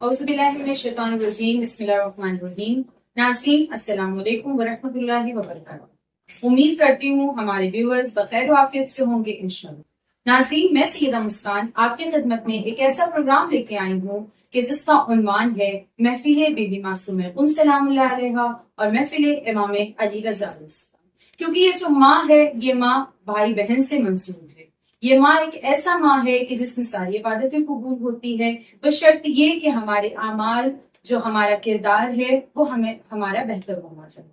اعوذ باللہ من الشیطان الرجیم بسم اللہ الرحمن الرحیم۔ ناظرین السلام علیکم ورحمۃ اللہ وبرکاتہ۔ امید کرتی ہوں ہمارے ویورز بخیر و عافیت سے ہوں گے انشاءاللہ۔ ناظرین میں سیدہ مسکان آپ کی خدمت میں ایک ایسا پروگرام لے کے آئی ہوں کہ جس کا عنوان ہے محفل بی بی معصومہ سلام اللہ علیہا اور محفل امام علی رضا علیہ السلام۔ کیونکہ یہ جو ماں ہے یہ ماں بھائی بہن سے منسوب ہے، یہ ماں ایک ایسا ماں ہے کہ جس میں ساری عبادتیں قبول ہوتی ہے، بشرط یہ کہ ہمارے اعمال جو ہمارا کردار ہے وہ ہمارا بہتر ہونا چاہیے۔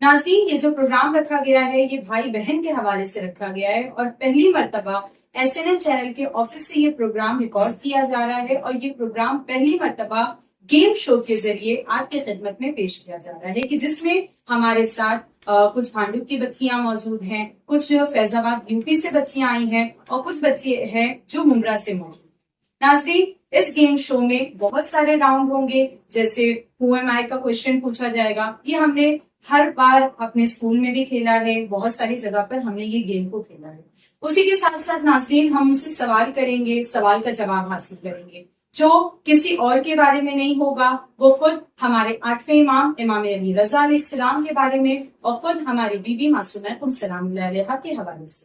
ناظرین یہ جو پروگرام رکھا گیا ہے یہ بھائی بہن کے حوالے سے رکھا گیا ہے اور پہلی مرتبہ SNN چینل کے آفس سے یہ پروگرام ریکارڈ کیا جا رہا ہے اور یہ پروگرام پہلی مرتبہ گیم شو کے ذریعے آپ کی خدمت میں پیش کیا جا رہا ہے کہ جس میں ہمارے ساتھ کچھ بھانڈو کی بچیاں موجود ہیں، کچھ فیض آباد UP سے بچیاں آئی ہیں اور کچھ بچے ہیں جو ممبرا سے موجود ہیں۔ ناظرین اس گیم شو میں بہت سارے راؤنڈ ہوں گے، جیسے ہو ایم آئی کا کوشچن پوچھا جائے گا۔ یہ ہم نے ہر بار اپنے اسکول میں بھی کھیلا ہے، بہت ساری جگہ پر ہم نے یہ گیم کو کھیلا ہے۔ اسی کے ساتھ ساتھ ناظرین ہم ان سے سوال کریں گے، سوال کا جواب حاصل کریں گے جو کسی اور کے بارے میں نہیں ہوگا، وہ خود ہمارے 8ویں امام علی رضا علیہ السلام کے بارے میں اور خود ہماری بی بی معصومہ سلام اللہ علیہا کے حوالے سے۔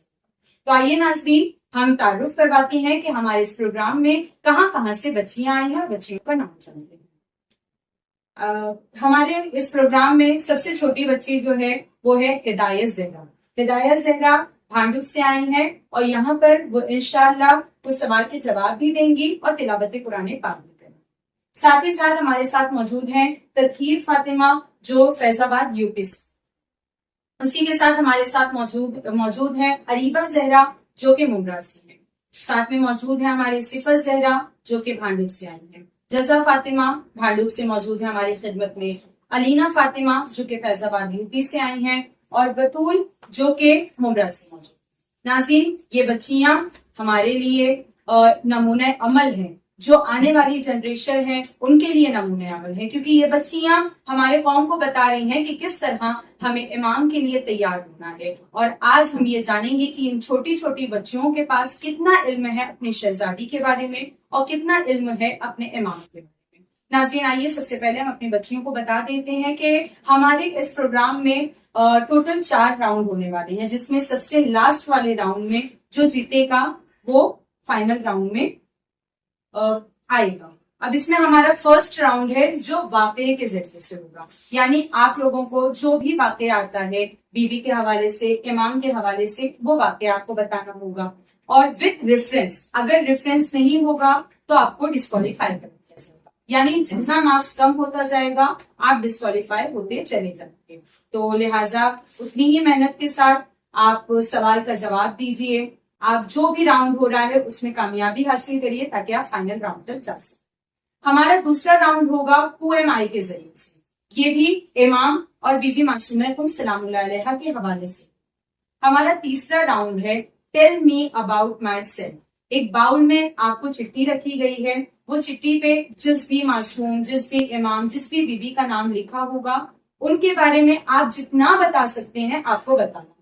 تو آئیے ناظرین ہم تعارف کرواتے ہیں کہ ہمارے اس پروگرام میں کہاں کہاں سے بچیاں آئی ہیں اور بچیوں کا نام جانتے ہیں۔ ہمارے اس پروگرام میں سب سے چھوٹی بچی جو ہے وہ ہے ہدایت زہرا۔ ہدایت زہرا بھانڈو سے آئی ہیں اور یہاں پر وہ انشاءاللہ کچھ سوال کے جواب بھی دیں گی اور تلاوت قرآن پاک بھی کریں گی۔ ساتھ ہی ساتھ ہمارے ساتھ موجود ہیں تطہیر فاطمہ جو فیض آباد UP سے۔ اسی کے ساتھ ہمارے ساتھ موجود ہے اریبہ زہرا جو کہ ممبرا سے ہے۔ ساتھ میں موجود ہے ہماری صفت زہرا جو کہ بھانڈو سے آئی ہے۔ جزا فاطمہ بھانڈو سے موجود ہے ہماری خدمت میں۔ علینا فاطمہ جو کہ فیض آباد UP سے آئی ہیں اور بطول جو کہ ممبرا سے موجود۔ ناظرین یہ بچیاں ہمارے لیے نمونہ عمل ہیں، جو آنے والی جنریشن ہے ان کے لیے نمونہ عمل ہے، کیونکہ یہ بچیاں ہمارے قوم کو بتا رہی ہیں کہ کس طرح ہمیں امام کے لیے تیار ہونا ہے۔ اور آج ہم یہ جانیں گے کہ ان چھوٹی چھوٹی بچیوں کے پاس کتنا علم ہے اپنی شہزادی کے بارے میں اور کتنا علم ہے اپنے امام کے بارے میں۔ ناظرین آئیے سب سے پہلے ہم اپنی بچیوں کو بتا دیتے ہیں کہ ہمارے اس پروگرام میں ٹوٹل 4 راؤنڈ ہونے والے ہیں، جس میں سب سے لاسٹ والے راؤنڈ میں جو جیتے گا وہ فائنل راؤنڈ میں آئے گا۔ اب اس میں ہمارا فرسٹ راؤنڈ ہے جو واقعے کے ذریعے سے ہوگا، یعنی آپ لوگوں کو جو بھی واقعہ آتا ہے بیوی کے حوالے سے، امام کے حوالے سے، وہ واقعہ آپ کو بتانا ہوگا اور وتھ ریفرنس۔ اگر ریفرنس نہیں ہوگا تو آپ کو ڈسکوالیفائی کر دیا جائے گا، یعنی جتنا مارکس کم ہوتا جائے گا آپ ڈسکوالیفائی ہوتے چلے جائیں گے۔ تو لہٰذا اتنی ہی محنت کے ساتھ آپ سوال کا جواب دیجئے، آپ جو بھی راؤنڈ ہو رہا ہے اس میں کامیابی حاصل کریے تاکہ آپ فائنل راؤنڈ تک جا سکیں۔ ہمارا دوسرا راؤنڈ ہوگا QMI کے ذریعے سے، یہ بھی امام اور بی بی معصومہ سلام اللہ علیہا کے حوالے سے۔ ہمارا تیسرا راؤنڈ ہے tell me about my self. ایک باؤل میں آپ کو چٹھی رکھی گئی ہے، وہ چٹھی پہ جس بھی معصوم، جس بھی امام، جس بھی بی بی کا نام لکھا ہوگا ان کے بارے میں آپ جتنا بتا سکتے ہیں آپ کو بتانا ہوگا۔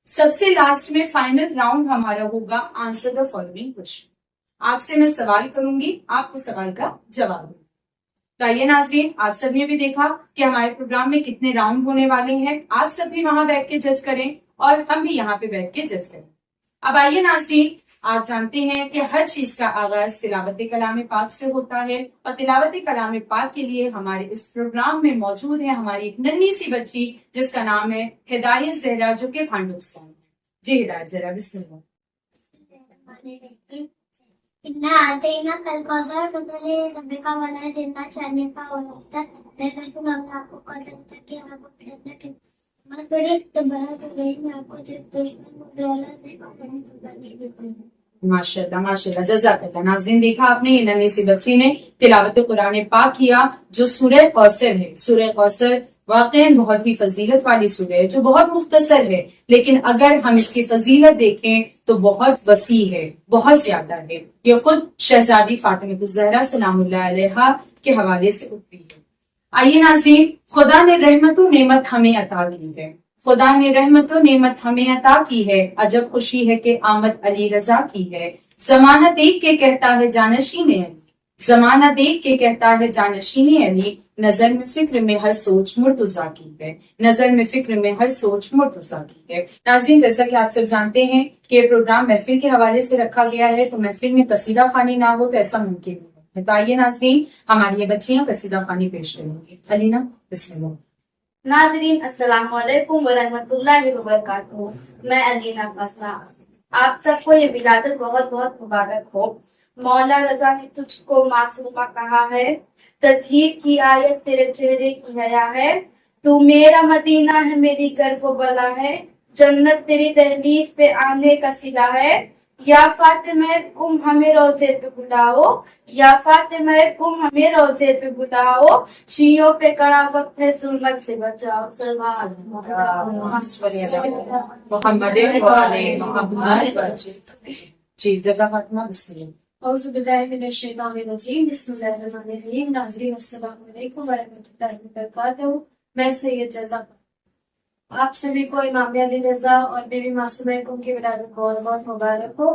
سب سے لاسٹ میں فائنل راؤنڈ ہمارا ہوگا آنسر دا فالوئنگ کوشچن۔ آپ سے میں سوال کروں گی، آپ کو سوال کا جواب دوں۔ تو یہ ناظرین آپ سب نے بھی دیکھا کہ ہمارے پروگرام میں کتنے راؤنڈ ہونے والے ہیں، آپ سب بھی وہاں بیٹھ کے جج کریں اور ہم بھی یہاں پہ بیٹھ کے جج کریں۔ اب آئیے ناظرین آپ جانتے ہیں کہ ہر چیز کا آغاز تلاوت کلام پاک سے ہوتا ہے اور تلاوت کلام پاک کے لیے ہمارے اس پروگرام میں موجود ہے ہماری ایک ننھی سی بچی جس کا نام ہے ہدایت زہرا جو کہ بھانڈو سے ہے۔ جی ہدایت زہرا بسم اللہ۔ ماشاء اللہ ماشاء اللہ جزاک اللہ۔ ناظرین دیکھا آپ نے یہ ننھی سی بچی نے تلاوت قرآن پاک کیا جو سورہ کوثر ہے۔ سورہ کوثر واقعی بہت ہی فضیلت والی سورہ ہے جو بہت مختصر ہے، لیکن اگر ہم اس کی فضیلت دیکھیں تو بہت وسیع ہے، بہت زیادہ ہے۔ یہ خود شہزادی فاطمہ الزہرا سلام اللہ علیہا کے حوالے سے اٹھتی ہے۔ آئیے ناظرین خدا نے رحمت و نعمت ہمیں عطا کی ہے، خدا نے رحمت و نعمت ہمیں عطا کی ہے، عجب خوشی ہے کہ آمد علی رضا کی ہے، زمانہ دیکھ کے کہتا ہے جانشین علی، زمانہ دیکھ کے کہتا ہے جانشینی علی، نظر میں فکر میں ہر سوچ مرتضیٰ کی ہے، نظر میں فکر میں ہر سوچ مرتضیٰ کی ہے۔ ناظرین، جیسا کہ آپ سب جانتے ہیں کہ یہ پروگرام محفل کے حوالے سے رکھا گیا ہے، تو محفل میں قصیدہ خوانی نہ ہو تو ایسا ممکن نہیں ہے۔ تو آئیے ناظرین، ہماری یہ بچیاں قصیدہ خوانی پیش کریں گی۔ علینا، بسم اللہ۔ ناظرین السلام علیکم ورحمۃ اللہ وبرکاتہ۔ میں علینا فاطمہ، آپ سب کو یہ ولادت بہت بہت مبارک ہو۔ مولا رضا نے تجھ کو معصومہ کہا ہے، تطہیر کی آیت تیرے چہرے کی حیا ہے، تو میرا مدینہ ہے میری گرب و بلا ہے، جنت تیری دہلیز پہ آنے کا صلہ ہے، یا فاطمہ کم ہمیں روزے پہ بلاؤ، یا فاطمہ کم ہمیں روزے پہ بلاؤ، شیعوں پہ کڑا وقت ہے ظلمت سے بچاؤ۔ محمد جی، جزا فاطمہ، بسم اللہ۔ اعوذ باللہ من الشیطان الرجیم، بسم اللہ الرحمن الرحیم۔ ناظرین السلام علیکم ورحمۃ اللہ وبرکاتہ۔ میں سید جزا، آپ سبھی کو امام علی رضا اور بی بی معصومہ کم کی ولادت بہت بہت مبارک ہو۔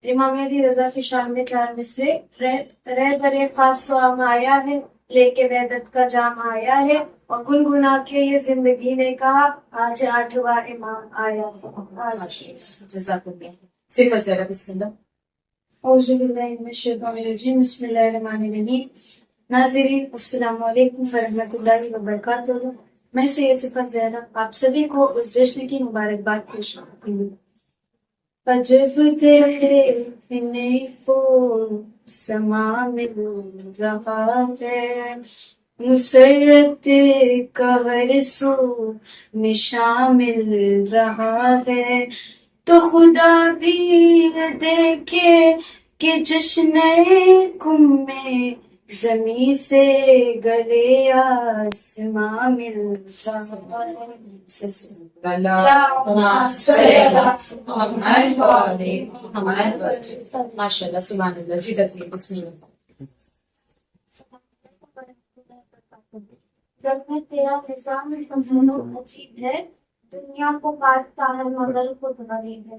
امام علی رضا کی شان میں چار مصرے۔ رہ برے خاص و عام آیا ہے، لے کے وحدت کا جام آیا ہے، اور گنگنا کے یہ زندگی نے کہا، آج آٹھواں امام آیا ہے۔ جزاک اللہ۔ صفر ذرا، بسم اللہ۔ اعوذ باللہ من الشیطان الرجیم، بسم اللہ الرحمن الرحیم۔ ناظرین السلام علیکم ورحمۃ اللہ وبرکاتہ۔ میں سید صفت زہرا آپ سبھی کو اس جشن کی مبارکباد پیش کرتی ہوں۔ عجب دیکھنے کو سما مل رہا ہے، مسرت کا ہر سو نشان مل رہا ہے، تو خدا بھی دیکھے کہ جشن کم میں زمین سے گلے آسماں مل رہا ہے۔ ماشاء اللہ، سبحان اللہ۔ جی تکلیف، بسم اللہ۔ جب میں تیرا نظام عجیب ہے، دنیا کو کاٹتا ہے مگر خود غریب ہے۔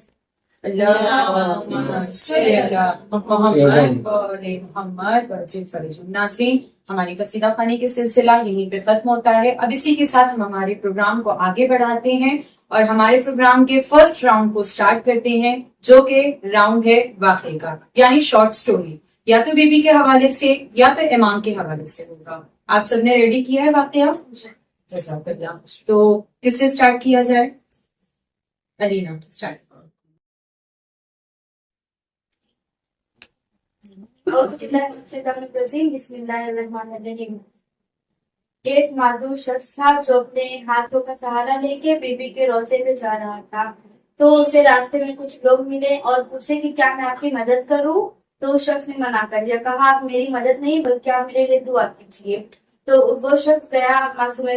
ناظرین، ہماری قصیدہ خوانی کے سلسلہ یہیں پہ ختم ہوتا ہے۔ اب اسی کے ساتھ ہم ہمارے پروگرام کو آگے بڑھاتے ہیں اور ہمارے پروگرام کے فرسٹ راؤنڈ کو سٹارٹ کرتے ہیں، جو کہ راؤنڈ ہے واقعے کا، یعنی شارٹ سٹوری، یا تو بی بی کے حوالے سے یا تو امام کے حوالے سے ہوگا۔ آپ سب نے ریڈی کیا ہے واقعہ؟ جزاک اللہ۔ تو کس سے سٹارٹ کیا جائے؟ علینا، سٹارٹ۔ اعوذ باللہ من الشیطان الرجیم، بسم اللہ الرحمن الرحیم۔ ایک معذور شخص تھا جو اپنے ہاتھوں کا سہارا لے کے بی بی کے روضے پہ جا رہا تھا، تو اسے راستے میں کچھ لوگ ملے اور پوچھے کہ کیا میں آپ کی مدد کروں؟ تو اس شخص نے منع کر دیا، کہا آپ میری مدد نہیں بلکہ آپ میرے لیے دعا کیجیے۔ تو وہ شخص گیا، معصومہ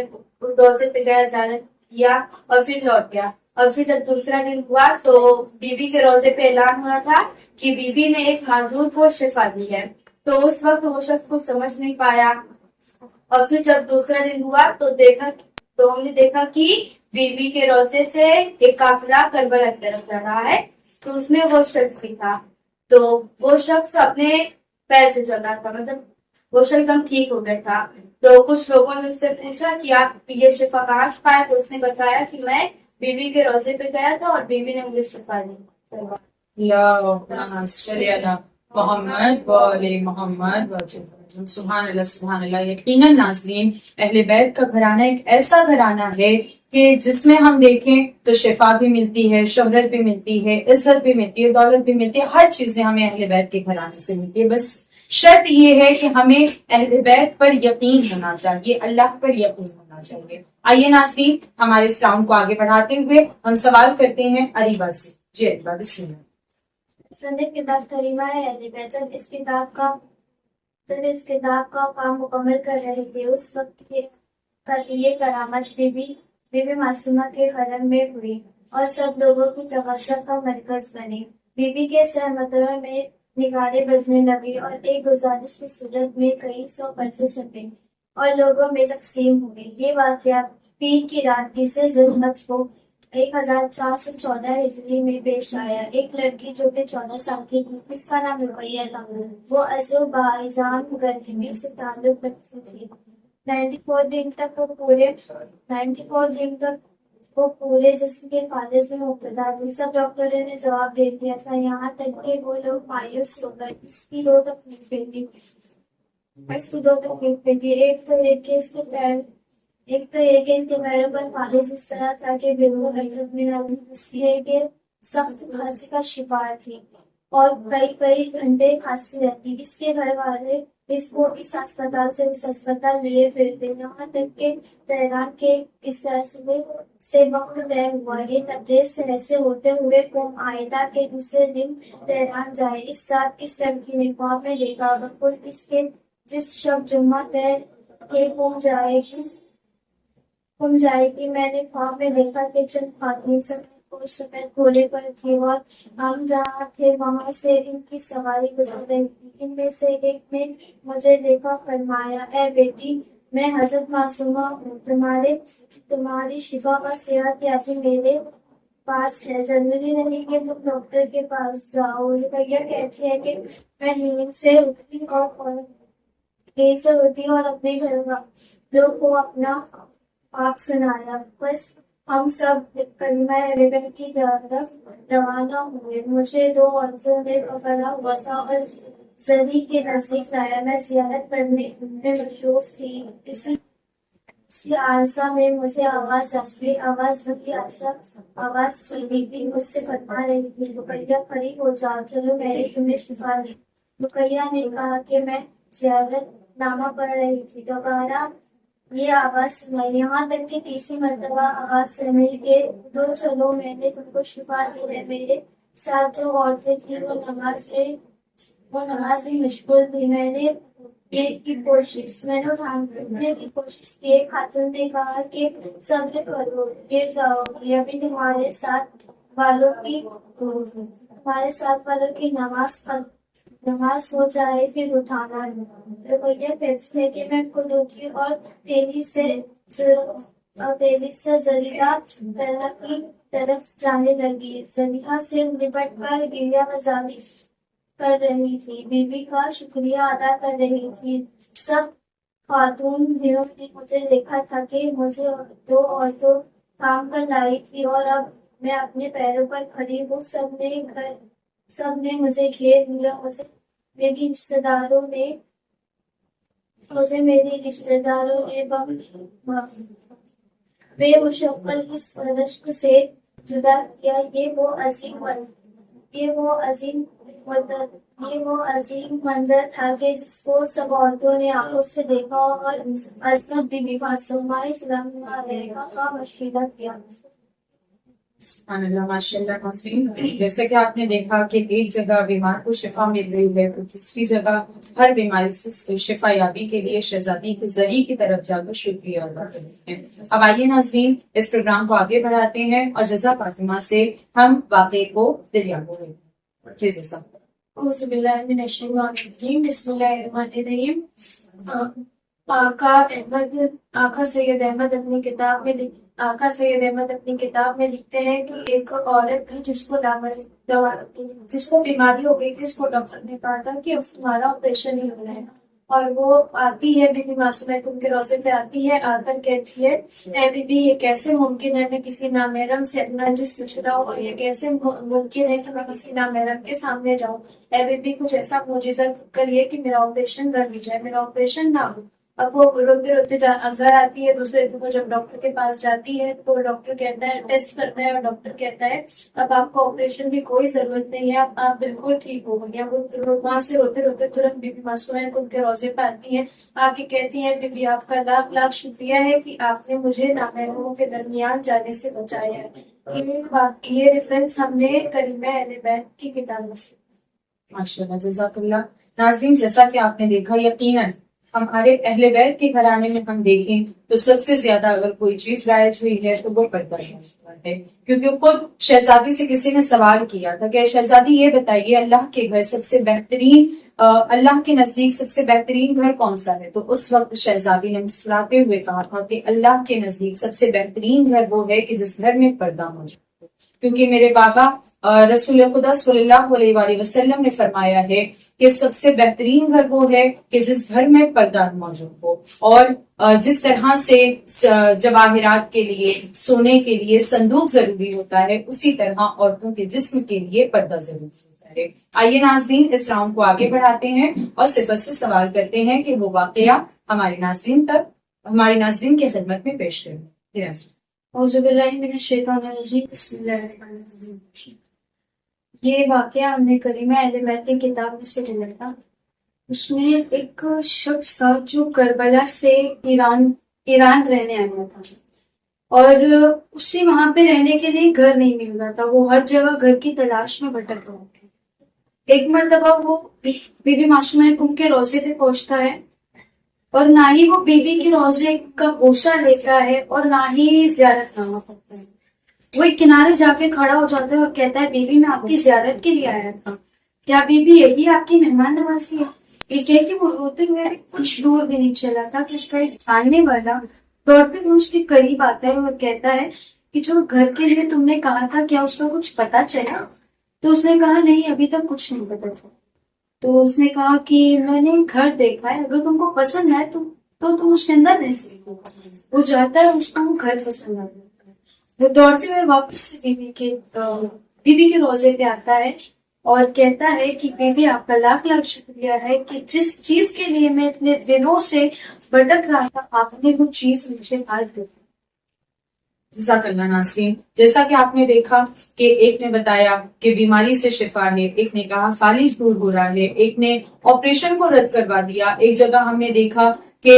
روضے پہ گیا، زیارت کیا اور پھر لوٹ گیا۔ اور پھر جب دوسرا دن ہوا تو بی بی کے روضے پہ اعلان ہو رہا تھا کہ بی بی نے ایک معذور کو شفا دی ہے۔ تو اس وقت وہ شخص کو سمجھ نہیں پایا، اور پھر جب دوسرا دن ہوا تو ہم نے دیکھا کہ بی بی کے روضے سے ایک قافلہ کربلا کی طرف جا رہا ہے، تو اس میں وہ شخص بھی تھا۔ تو وہ شخص اپنے پیر سے چل رہا تھا، مطلب وہ شخص ایک دم ٹھیک ہو گیا تھا۔ تو کچھ لوگوں نے اس سے پوچھا کہ آپ یہ شفا کہاں سے پائے؟ تو اس نے بتایا کہ میں بی بی کے روضے پہ گیا تھا اور بی بی نے مجھے شفا دی۔ سبحان اللہ، سبحان اللہ۔ یقیناً ناظرین، اہل بیت کا گھرانہ ایک ایسا گھرانہ ہے کہ جس میں ہم دیکھیں تو شفا بھی ملتی ہے، شہرت بھی ملتی ہے، عزت بھی ملتی ہے، دولت بھی ملتی ہے، ہر چیزیں ہمیں اہل بیت کے گھرانے سے ملتی ہے۔ بس شرط یہ ہے کہ ہمیں اہل بیت پر یقین ہونا چاہیے، اللہ پر یقین ہونا چاہیے۔ آئیے ناظرین، ہمارے اس راؤنڈ کو آگے بڑھاتے ہوئے ہم سوال کرتے ہیں اریبا سے۔ جی اریبا، بسم اللہ۔ کتاب کریمہ ہے اہل بیت جب اس کتاب کا کام مکمل کر رہے تھے، اس وقت یہ کرامت بی بی معصومہ کے حرم میں ہوئی اور سب لوگوں کی توجہ کا مرکز بنی۔ بی بی کے سہمتوں میں نگارے بجنے لگے اور ایک گزارش کی صورت میں کئی سو پرچے چھپے اور لوگوں میں تقسیم ہوئے۔ یہ واقعہ پیر کی رات جسے ظلمت ہو 1414 ہجری میں پیش آیا۔ ایک لڑکی جو کہ 14 سال کی تھی، اس کا نام رقیہ تھا، وہ آذربائیجان گرمی سے تعلق رکھتی تھی۔ 94 دن تک وہ پورے جسم کے فالج میں مبتلا تھی۔ سب ڈاکٹروں نے جواب دے دیا تھا، یہاں تک کہ وہ لوگ مایوس ہو گئے۔ اس کی دو تکلیفیں تھیں۔ ایک تو یہ کہ اس کے پیروں پر فالج اس طرح تھا کہ بالکل حرکت میں نہ تھی، یہ کہ سخت کھانسی کا شکار تھی اور کئی گھنٹے کھانسی رہتی۔ اس کے گھر والے اس کو اس اسپتال سے اس اسپتال لیے پھرتے، یہاں تک کہ تہران کے اس فیصلے سے وقت طے ہوا۔ یہ تبریز شہر سے ہوتے ہوئے قوم عائدہ کے دوسرے دن تہران جائے۔ اس رات اس لڑکی نے خواب میں دیکھا، بالکل اس کے جس شب جمعہ طے کہ قوم جائے گی، میں نے خواب میں دیکھا کہ چند خواتین سفید گھوڑے پر تھی اور ہم جہاں تھے وہاں سے ان کی سواری گزر رہی تھی۔ ان میں سے ایک نے مجھے دیکھا، فرمایا، اے بیٹی، میں حضرت معصومہ ہوں، تمہاری شفا کا صحت یابی میرے پاس ہے، ضروری نہیں کہ تم ڈاکٹر کے پاس جاؤ۔ رقیہ کہتی ہے کہ میں نیند سے اٹھی اور اپنے گھر والوں کو اپنا آپ سنایا، بس ہم سب کلمہ ربع کی طرف روانہ ہوئے۔ مجھے دو عورتوں نے پکڑا ہوا تھا اور زری کے نزدیک لایا۔ میں زیارت پڑھنے میں مصروف تھی۔ اسی عرصہ میں مجھے آواز آئی، آواز وہی عائشہ آواز تھی، بی بی مجھ سے فرما رہی تھی، رقیہ کھڑی ہو جاؤ، چلو میں نے تمہیں شفا دی۔ رقیہ نے کہا کہ میں زیارت نامہ پڑھ رہی تھی۔ دوبارہ یہ آواز سنائی، یہاں تک کہ تیسری مرتبہ آواز سنی کہ دو چلو، میں نے تم کو شفا دی ہے۔ میرے ساتھ جو عورتیں تھیں وہ نماز میں مشغول تھی۔ میں نے اٹھانے کی کوشش کی۔ ایک خاتون نے کہا کہ صبر کرو، گر جاؤ گی، ابھی تمہارے ساتھ والوں کی نماز ہو جائے پھر اٹھانا ہے۔ رقیہ کہتی ہے کہ میں خود اٹھی اور تیزی سے زلیخا کی طرف جانے لگی۔ زلیخا سے لپٹ کر گریہ مزاری کر رہی تھی، بی بی کا شکریہ ادا کر رہی تھی۔ سب خاتون نے مجھے دیکھا تھا کہ مجھے دو عورتوں تھام کر لائی تھی اور اب میں اپنے پیروں پر کھڑی ہوں۔ سب نے مجھے گھیر لیا۔ میری رشتہ داروں نے بے مشقت اس رشک سے جدا کیا۔ یہ وہ عظیم منظر تھا کہ جس کو سب عورتوں نے آنکھوں سے دیکھا اور عصمت بی بی معصومہ سلام اللہ علیہا کا مشاہدہ کیا۔ سبحان اللہ، ماشاء اللہ ناظرین، جیسے کہ آپ نے دیکھا کہ ایک جگہ بیمار کو شفا مل رہی ہے تو دوسری جگہ ہر بیماری سے شفا یابی کے لیے شہزادی کے ذریعے کی طرف جا کر شکریہ ادا کرتے ہیں۔ اب آئیے ناظرین اس پروگرام کو آگے بڑھاتے ہیں اور جزا فاطمہ سے ہم واقعے کو دریافت کریں گے۔ جی جزا۔ اعوذ باللہ من الشیطان الرجیم، بسم اللہ الرحمن الرحیم۔ آقا سید احمد اپنی کتاب میں لکھتے ہیں کہ ایک عورت تھی جس کو بیماری ہو گئی تھی، اس کو ڈاکٹر نے کہا تھا کہ تمہارا آپریشن ہی ہونا ہے، اور وہ آتی ہے بی بی معصومہ ان کے روضے پہ آتی ہے، آ کر کہتی ہے، اے بی بی، یہ کیسے ممکن ہے میں کسی نامحرم سے اپنا جسم چھڑاؤں، اور یہ کیسے ممکن ہے کہ میں کسی نامحرم کے سامنے جاؤں، اے بی بی کچھ ایسا معجزہ کریے کہ میرا آپریشن رک جائے، میرا آپریشن نہ ہو۔ اب وہ روتے روتے گھر آتی ہے، دوسرے دن وہ جب ڈاکٹر کے پاس جاتی ہے تو ڈاکٹر کہتا ہے، ٹیسٹ کرتا ہے اور ڈاکٹر کہتا ہے اب آپ کو آپریشن کی کوئی ضرورت نہیں ہے، اب آپ بالکل ٹھیک ہو گئی ہیں۔ وہ وہاں سے روتے روتے ترنت بی بی معصومہ ان کے روضے پہ آتی ہیں، آ کے کہتی ہیں، بی بی آپ کا لاکھ لاکھ شکریہ ہے کہ آپ نے مجھے نامحرموں کے درمیان جانے سے بچایا ہے۔ یہ ریفرنس ہم نے کریمہ اہل بیت کی کتاب میں سے۔ ماشاءاللہ، جزاک اللہ۔ ناظرین جیسا کہ آپ نے دیکھا، یقیناً ہمارے اہل بیت کے گھرانے میں ہم دیکھیں تو سب سے زیادہ اگر کوئی چیز رائج ہوئی ہے تو وہ پردہ ہے، کیونکہ خود شہزادی سے کسی نے سوال کیا تھا کہ شہزادی یہ بتائیے، اللہ کے گھر سب سے بہترین اللہ کے نزدیک سب سے بہترین گھر کون سا ہے؟ تو اس وقت شہزادی نے مسکراتے ہوئے کہا تھا کہ اللہ کے نزدیک سب سے بہترین گھر وہ ہے کہ جس گھر میں پردہ موجود ہو، کیونکہ میرے بابا رسول خدا صلی اللہ علیہ وآلہ وسلم نے فرمایا ہے کہ سب سے بہترین گھر وہ ہے کہ جس گھر میں پردہ موجود ہو، اور جس طرح سے جواہرات کے لیے، سونے کے لیے صندوق ضروری ہوتا ہے، اسی طرح عورتوں کے جسم کے لیے پردہ ضروری ہوتا ہے۔ آئیے ناظرین اس راؤنڈ کو آگے بڑھاتے ہیں اور صفت سے سوال کرتے ہیں کہ وہ واقعہ ہمارے ناظرین کی خدمت میں پیش کریں۔ اعوذ باللہ من الشیطان الرجیم، بسم اللہ الرحمن الرحیم۔ یہ واقعہ ہم نے کریمہ اہل بیت کی کتاب میں سے لیا تھا۔ اس میں ایک شخص تھا جو کربلا سے ایران رہنے آیا تھا، اور اسے وہاں پہ رہنے کے لیے گھر نہیں مل رہا تھا۔ وہ ہر جگہ گھر کی تلاش میں بھٹک رہا تھا۔ ایک مرتبہ وہ بی بی معصومہ کم کے روزے پہ پہنچتا ہے، اور نہ ہی وہ بی بی کے روزے کا بوسہ لیتا ہے اور نہ ہی زیارت نامہ پڑھتا ہے۔ وہ ایک کنارے جا کے کھڑا ہو جاتا ہے اور کہتا ہے، بی بی میں آپ کی زیارت کے لیے آیا تھا، کیا بی بی یہی آپ کی مہمان نوازی ہے؟ یہ کہہ کے وہ روتے ہوئے کچھ دور بھی نہیں چلا تھا کہ اس کا ایک جاننے والا دوڑتے ہوئے اس کے قریب آتا ہے اور کہتا ہے کہ جو گھر کے لیے تم نے کہا تھا کیا اس کا کچھ پتا چلا؟ تو اس نے کہا نہیں، ابھی تک کچھ نہیں پتا چلا۔ تو اس نے کہا کہ میں نے گھر دیکھا ہے، اگر تم کو پسند ہے تو تم اس کے اندر رہ سکتے ہو۔ وہ جاتا ہے، اس کو وہ گھر پسند آ جاتا ہے۔ وہ دوڑتے ہوئے واپس سے بی بی کے روزے پہ آتا ہے اور کہتا ہے کہ بی بی آپ کا لاکھ لاکھ شکریہ ہے کہ جس چیز کے لیے میں اتنے دنوں سے بھٹک رہا تھا، آپ نے وہ چیز مجھے آج دی۔ جزاک اللہ ناظرین، جیسا کہ آپ نے دیکھا کہ ایک نے بتایا کہ بیماری سے شفا ہے، ایک نے کہا فالج دور ہو رہا ہے، ایک نے آپریشن کو رد کروا دیا، ایک جگہ ہم نے دیکھا کہ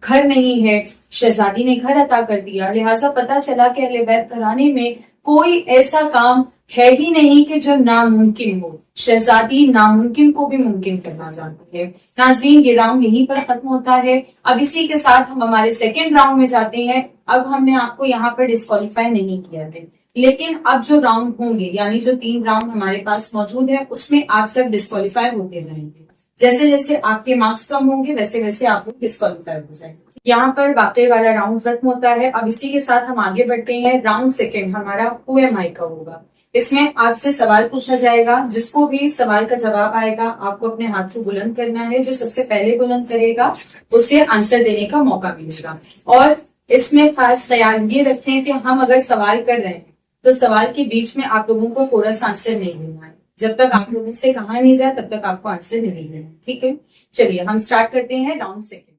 گھر نہیں ہے، شہزادی نے گھر عطا کر دیا۔ لہٰذا پتا چلا کہ اہل بیت گھرانے میں کوئی ایسا کام ہے ہی نہیں کہ جو ناممکن ہو۔ شہزادی ناممکن کو بھی ممکن کرنا جانتی ہے۔ ناظرین یہ راؤنڈ یہیں پر ختم ہوتا ہے۔ اب اسی کے ساتھ ہم ہمارے سیکنڈ راؤنڈ میں جاتے ہیں۔ اب ہم نے آپ کو یہاں پر ڈسکوالیفائی نہیں کیا ہے، لیکن اب جو راؤنڈ ہوں گے، یعنی جو 3 راؤنڈ ہمارے پاس موجود ہے، اس میں آپ سب ڈسکوالیفائی ہوتے جائیں گے۔ جیسے جیسے آپ کے مارکس کم ہوں گے ویسے ویسے آپ لوگ ڈسکوالیفائی ہو جائیں گے۔ یہاں پر واقعے والا راؤنڈ ختم ہوتا ہے۔ اب اسی کے ساتھ ہم آگے بڑھتے ہیں۔ راؤنڈ سیکنڈ ہمارا ہو ایم آئی کا ہوگا۔ اس میں آپ سے سوال پوچھا جائے گا، جس کو بھی سوال کا جواب آئے گا آپ کو اپنے ہاتھ کو بلند کرنا ہے۔ جو سب سے پہلے بلند کرے گا اسے آنسر دینے کا موقع ملے گا۔ اور اس میں خاص خیال یہ رکھیں کہ ہم اگر سوال کر رہے ہیں تو سوال کے بیچ میں آپ لوگوں کو پورا آنسر نہیں دینا ہے۔ جب تک آپ لوگوں سے کہا نہیں جائے تب تک آپ کو آنسر نہیں دینا، ٹھیک ہے؟ چلیے ہم سٹارٹ کرتے ہیں راؤنڈ سیکنڈ۔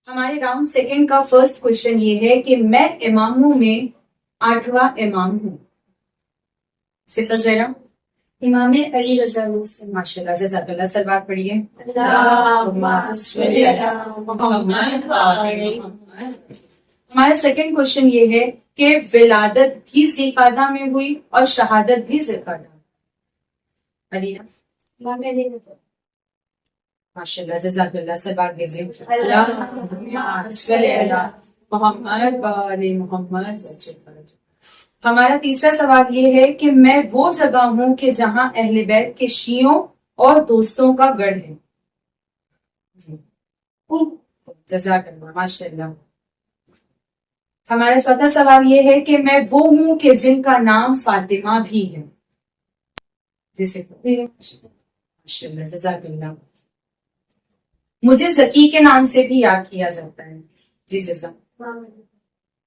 ہمارے راؤنڈ سیکنڈ کا فرسٹ کوشچن یہ ہے کہ میں اماموں میں 8واں امام ہوں۔ صفت ذرا امام علی رضا اللہ سے۔ ماشاء اللہ، جزاک اللہ۔ سر بات پڑھیے۔ ہمارا سیکنڈ کوشچن یہ ہے کہ ولادت بھی ذوالقعدہ میں ہوئی اور شہادت بھی ذوالقعدہ۔ علی امام علی رضا۔ ماشاء اللہ، جزاک اللہ۔ سر بات دیجیے۔ محمد وآل محمد۔ ہمارا تیسرا سوال یہ ہے کہ میں وہ جگہ ہوں کہ جہاں اہل بیت کے شیعوں اور دوستوں کا گڑھ ہے۔ جی جزاک اللہ، ماشاء اللہ۔ ہمارا چوتھا سوال یہ ہے کہ میں وہ ہوں کہ جن کا نام فاطمہ بھی ہے۔ جیسے ماشاء اللہ، جزاک اللہ۔ مجھے ذکی کے نام سے بھی یاد کیا جاتا ہے۔ جی جزاک۔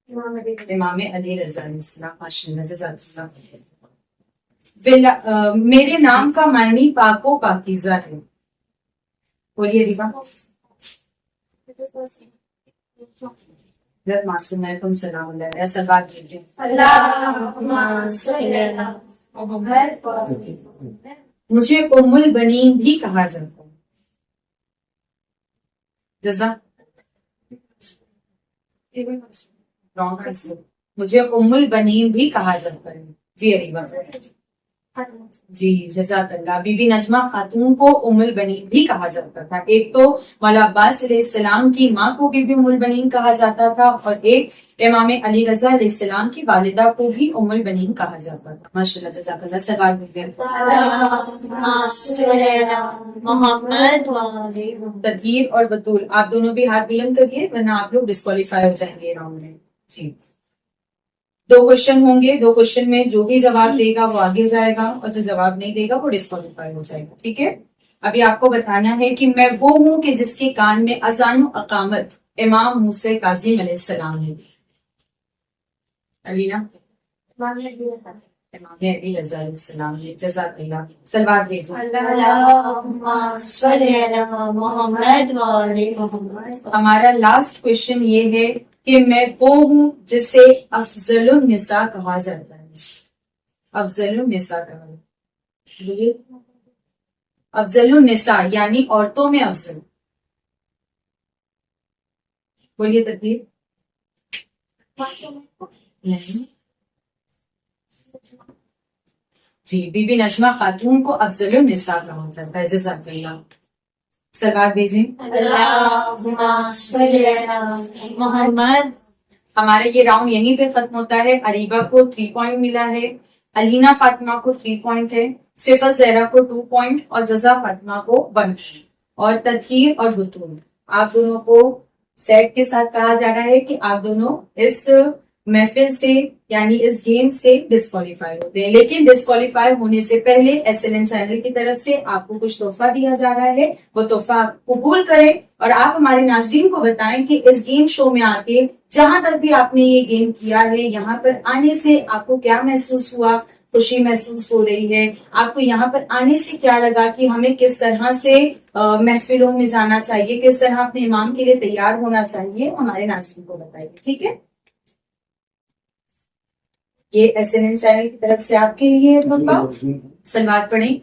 امام علی رضا علیہ السلام، ماشاء اللہ، جزاک اللہ۔ میرے نام کا معنی پاک و پاکیزہ ہے۔ بولیے ریبا۔ معصوم علیکم سلام اللہ، ایسا بات کیجیے۔ مجھے ام البنین بھی کہا جاتا ہے۔ جزا رانگ آنسر۔ مجھے ام البنین بھی کہا جاتا ہے۔ جی اریبا۔ جی جزاک اللہ. بی بی نجمہ خاتون کو ام البنین بھی کہا جاتا تھا. ایک تو مولا عباس علیہ السلام کی ماں کو بی بی ام البنین کہا جاتا تھا, اور ایک امام علی رضا علیہ السلام کی والدہ کو بھی ام البنین کہا جاتا تھا. ماشاء اللہ جزاک اللہ. سوال دیجیے. تدہیر اور بطول, آپ دونوں بھی ہاتھ بلند کریے ورنہ آپ لوگ ڈسکوالیفائی ہو جائیں گے راؤنڈ میں. جی 2 کوشچن ہوں گے, 2 کوشچن میں جو بھی جواب دے گا وہ آگے جائے گا, اور جو جواب نہیں دے گا وہ ڈسکوالیفائی ہو جائے گا. ٹھیک ہے, ابھی آپ کو بتانا ہے کہ میں وہ ہوں کہ جس کے کان میں اذان و اقامت امام موسیٰ کاظم علیہ السلام ہے. علینا امام علی رضا علیہ السلام ہے. جزاک اللہ. سلوات بھیجو. ہمارا لاسٹ کوشچن یہ ہے کہ میں وہ ہوں جسے افضل النساء کہا جاتا ہے. افضل النساء کہا جاتا ہے. افضل النساء یعنی عورتوں میں افضل. بولیے تدبیر. نہیں جی, بی بی نجمہ خاتون کو افضل النساء کہا جاتا ہے. جزاک اللہ. سلوات بھیجیں. محمد. ہمارا یہ راؤنڈ یہیں پہ ختم ہوتا ہے. اریبہ کو 3 پوائنٹ ملا ہے, علینا فاطمہ کو 3 پوائنٹ ہے, صفت زہرا کو 2 پوائنٹ اور جزا فاطمہ کو 1 پوائنٹ. اور تدہیر اور بطول آپ دونوں کو سیٹ کے ساتھ کہا جا رہا ہے کہ آپ دونوں اس محفل سے یعنی اس گیم سے ڈسکوالیفائی ہوتے ہیں. لیکن ڈسکوالیفائی ہونے سے پہلے ایس ایل این چینل کی طرف سے آپ کو کچھ تحفہ دیا جا رہا ہے, وہ تحفہ آپ قبول کریں اور آپ ہمارے ناظرین کو بتائیں کہ اس گیم شو میں آ کے جہاں تک بھی آپ نے یہ گیم کیا ہے, یہاں پر آنے سے آپ کو کیا محسوس ہوا. خوشی محسوس ہو رہی ہے آپ کو, یہاں پر آنے سے کیا لگا کہ ہمیں کس طرح سے محفلوں میں جانا چاہیے, کس طرح اپنے امام کے لیے تیار ہونا چاہیے, ہمارے ناظرین کو بتائیے. ٹھیک ہے, یہ ایس این این چینل کی طرف سے آپ کے لیے تحفہ. سلوات پڑھیں.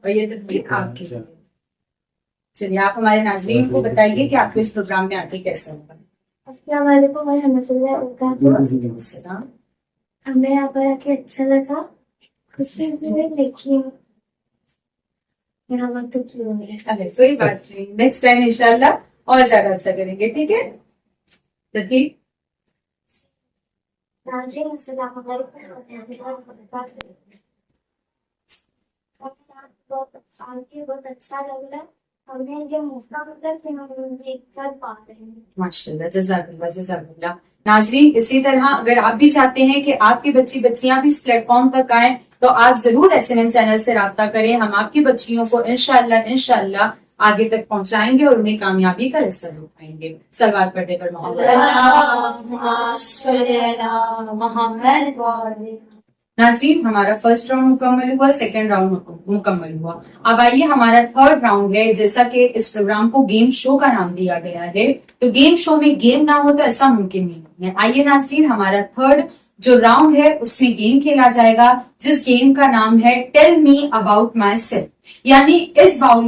اور یہ تدبیر آپ کی. چلیے آپ ہمارے ناظرین کو بتائیے کہ آپ کو اس پروگرام میں آتے کیسا ہوگا. السلام علیکم ورحمۃ اللہ وبرکاتہ. السلام. ہمیں یہاں پر آ کے اچھا لگا, خوشی ہوئی, لیکن میرا وقت تو ارے کوئی بات نہیں, نیکسٹ ٹائم انشاءاللہ اور زیادہ اچھا کریں گے. ٹھیک ہے, تدبیر. السلام علیکم. بہت اچھا لگ رہا ہے, ہمیں یہ موقع ملا کہ ہم یہ کر پا رہے ہیں. ماشاء اللہ. جزاک اللہ. جزاک اللہ. ناظرین اسی طرح اگر آپ بھی چاہتے ہیں کہ آپ کی بچیاں بھی اس پلیٹ فارم تک آئیں تو آپ ضرور ایس این این چینل سے رابطہ کریں. ہم آپ کی بچیوں کو انشاءاللہ آگے تک پہنچائیں گے اور انہیں کامیابی کا رستہ دکھائیں گے. سلوات پڑھتے پر محمد. ناظرین ہمارا فرسٹ راؤنڈ مکمل ہوا, سیکنڈ راؤنڈ مکمل ہوا. اب آئیے ہمارا تھرڈ راؤنڈ ہے. جیسا کہ اس پروگرام کو گیم شو کا نام دیا گیا ہے تو گیم شو میں گیم نہ ہو تو ایسا ممکن نہیں ہے. آئیے ناظرین ہمارا تھرڈ جو راؤنڈ ہے اس میں گیم کھیلا جائے گا جس گیم کا نام ہے tell me about my self. یعنی اس باؤل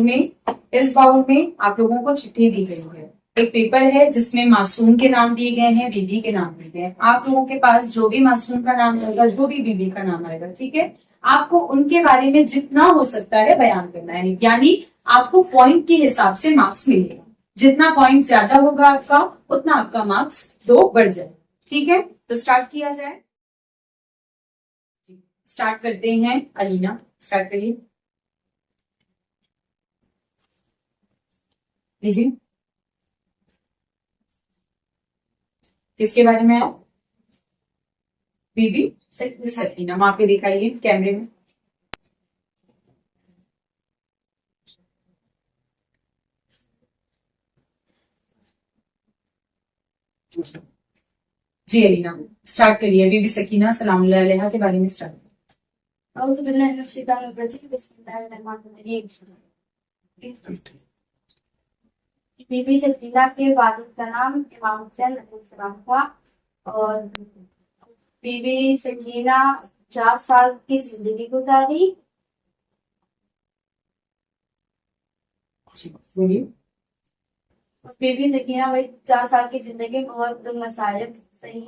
میں آپ لوگوں کو چٹھی دی گئی ہے, ایک پیپر ہے جس میں معصوم کے نام دیے گئے ہیں, بی بی کے نام دیے گئے ہیں. آپ لوگوں کے پاس جو بھی معصوم کا نام آئے گا, جو بھی بی بی کا نام آئے گا, ٹھیک ہے, آپ کو ان کے بارے میں جتنا ہو سکتا ہے بیان کرنا ہے. یعنی آپ کو پوائنٹ کے حساب سے مارکس ملے گا, جتنا پوائنٹ زیادہ ہوگا آپ کا اتنا آپ کا مارکس 2 بڑھ جائے. ٹھیک ہے, تو اسٹارٹ کیا جائے. اسٹارٹ کرتے ہیں. علینا اسٹارٹ کریے. جی کس کے بارے میں؟ بی بی سکینہ. وہاں پہ دکھائیے کیمرے میں. جی علینا اسٹارٹ کریے. بی بی سکینہ سلام اللہ علیہ کے بارے میں اسٹارٹ. اعوذ باللہ من الشیطان الرجیم, بسم اللہ الرحمن الرحیم. بی بی سکینہ کے والد کا نام امام حسین علیہ السلام تھا اور بی بی سکینہ 4 سال کی زندگی گزاری. بی بی سکینہ وہی 4 سال کی زندگی بہت مسائل صحیح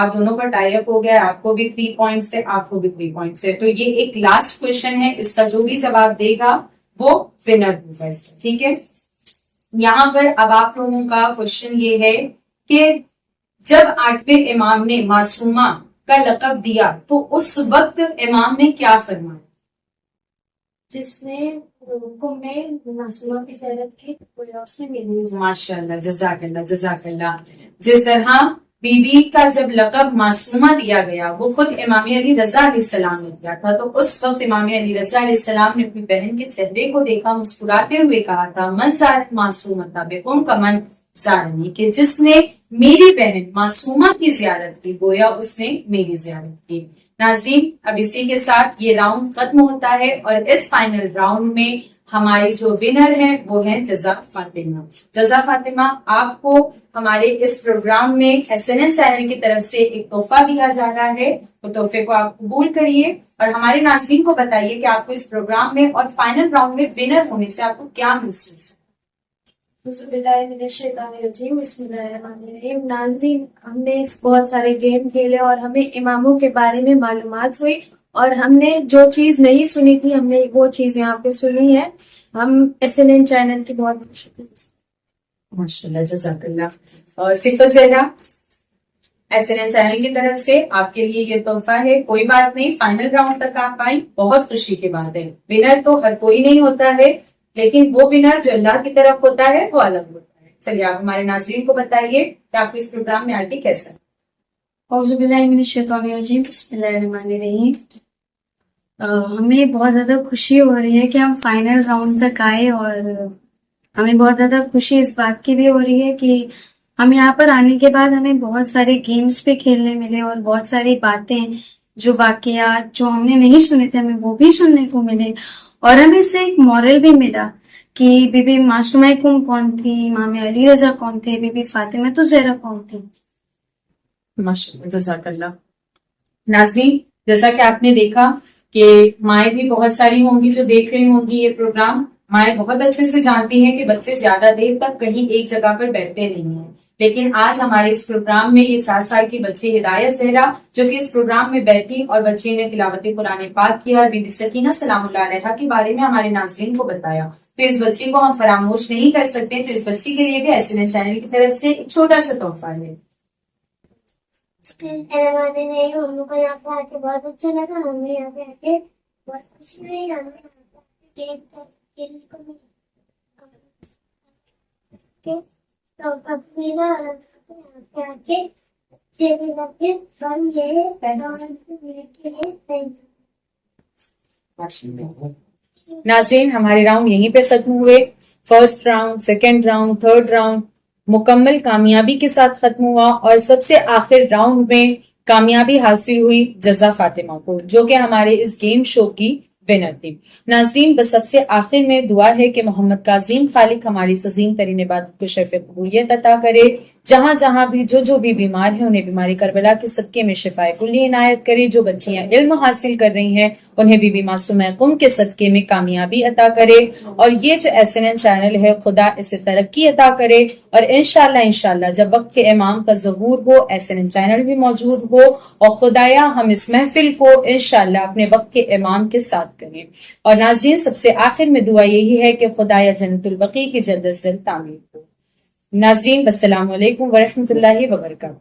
آپ دونوں کا ٹائی اپ ہو گیا, آپ کو بھی 3 پوائنٹس ہے, آپ کو بھی 3 پوائنٹس ہے. تو یہ ایک لاسٹ کوشچن ہے, اس کا جو بھی جواب دے گا وہ ونر ہوگا اس کا, ٹھیک ہے. یہاں پر اب آپ لوگوں کا کوشچن یہ ہے کہ جب 8ویں امام نے معصومہ کا لقب دیا تو اس وقت امام نے کیا فرمایا؟ جس نے حکم میں معصومہ کی زیارت کی گویا اس نے میری بھی زیارت ماشاء اللہ, جزاک اللہ, جزاک اللہ. جس طرح بی بی کا جب لقب معصومہ دیا گیا وہ خود امام علی رضا علیہ السلام نے دیا تھا, تو اس وقت امام علی رضا علیہ السلام نے اپنی بہن کے چہرے کو دیکھا, مسکراتے ہوئے کہا تھا من زارت معصومۃ بکم کا من زارنی, کہ جس نے میری بہن معصومہ کی زیارت کی گویا اس نے میری زیارت کی. ناظرین, اب اسی کے ساتھ یہ راؤنڈ ختم ہوتا ہے اور اس فائنل راؤنڈ میں ہماری جو ونر ہے وہ ہے جزا فاطمہ. جزا فاطمہ, آپ کو ہمارے اس پروگرام میں SNL چینل کی طرف سے ایک تحفہ دیا جا رہا ہے, تو تحفے کو آپ قبول کریے اور ہمارے ناظرین کو بتائیے کہ آپ کو اس پروگرام میں اور فائنل راؤنڈ میں ونر ہونے سے آپ کو کیا محسوس ہے. بسم اللہ الرحمن الرحیم. ناظرین, ہم نے بہت سارے گیم کھیلے اور ہمیں اماموں کے بارے میں معلومات ہوئی, اور ہم نے جو چیز نہیں سنی تھی ہم نے وہ چیز یہاں پہ سنی ہے. ہم SNN چینل کی بہت شکریہ. ماشاء اللہ, جزاک اللہ. اور صفت زہرا, SNL چینل کی طرف سے آپ کے لیے یہ تحفہ ہے. کوئی بات نہیں, فائنل راؤنڈ تک آپ آئی, بہت خوشی کی بات ہے. ونر تو ہر کوئی نہیں ہوتا ہے, لیکن وہ ونر جو اللہ کی طرف ہوتا ہے وہ الگ ہوتا ہے. چلیے آپ ہمارے ناظرین کو بتائیے کہ آپ کو اس پروگرام میں آگے کیسا ہے. اعوذ باللہ من الشیطان الرجیم. بسم اللہ الرحمن الرحیم. ہمیں بہت زیادہ خوشی ہو رہی ہے کہ ہم فائنل راؤنڈ تک آئے, اور ہمیں بہت زیادہ خوشی اس بات کی بھی ہو رہی ہے کہ ہم یہاں پر آنے کے بعد ہمیں بہت سارے گیمز پہ کھیلنے ملے, اور بہت ساری باتیں جو واقعات جو ہم نے نہیں سنے تھے ہمیں وہ بھی سننے کو ملے, اور ہمیں اس سے ایک مورل بھی ملا کہ بی بی معصومہ کم کون تھی, امام علی رضا کون تھے, بی بی فاطمہ زہرا کون تھی. ماشاءاللہ, جزاک اللہ. ناظرین, جیسا کہ آپ نے دیکھا کہ مائیں بھی بہت ساری ہوں گی جو دیکھ رہی ہوں گی یہ پروگرام. مائیں بہت اچھے سے جانتی ہیں کہ بچے زیادہ دیر تک کہیں ایک جگہ پر بیٹھتے نہیں ہیں, لیکن آج ہمارے اس پروگرام میں یہ 4 سال کی بچی ہدایت زہرا جو کہ اس پروگرام میں بیٹھی اور بچی نے تلاوت قرآن پاک کیا اور بی بی سکینہ سلام اللہ علیہا کے بارے میں ہمارے ناظرین کو بتایا, تو اس بچی کو ہم فراموش نہیں کر سکتے. تو اس بچی کے لیے بھی SNL چینل کی طرف سے ایک چھوٹا سا تحفہ ہے. ہم لوگ کو یہاں پہ آ کے بہت اچھا لگا. ہم نے یہاں پہ آ کے بہت خوشی ہوئی. ہمیں یہاں پہ کھیلنے کو ملا, تو اب میرا یہاں پہ آ کے اچھے بھی لگے. ہم یہ کے لیے ناظرین, ہمارے راؤنڈ یہیں پہ ختم ہوئے. First round, second round, third round مکمل کامیابی کے ساتھ ختم ہوا, اور سب سے آخر راؤنڈ میں کامیابی حاصل ہوئی جزا فاطمہ کو, جو کہ ہمارے اس گیم شو کی ونر تھی. ناظرین, بس سب سے آخر میں دعا ہے کہ محمد کاظم خالق ہماری عظیم ترین عبادت کو شرف قبولیت عطا کرے. جہاں جہاں بھی جو بھی بیمار ہیں انہیں بیماری کربلا کے صدقے میں شفائے کلی عنایت کرے. جو بچیاں علم حاصل کر رہی ہیں انہیں بی بی معصومہ قم کے صدقے میں کامیابی عطا کرے, اور یہ جو SNL چینل ہے خدا اسے ترقی عطا کرے, اور انشاءاللہ جب وقت کے امام کا ظہور ہو SNL چینل بھی موجود ہو, اور خدایا ہم اس محفل کو انشاءاللہ اپنے وقت کے امام کے ساتھ کریں. اور ناظرین, سب سے آخر میں دعا یہی ہے کہ خدایا جنت البقیع کی جلد از جلد تعمیر ہو. ناظرین, السلام علیکم ورحمۃ اللہ وبرکاتہ.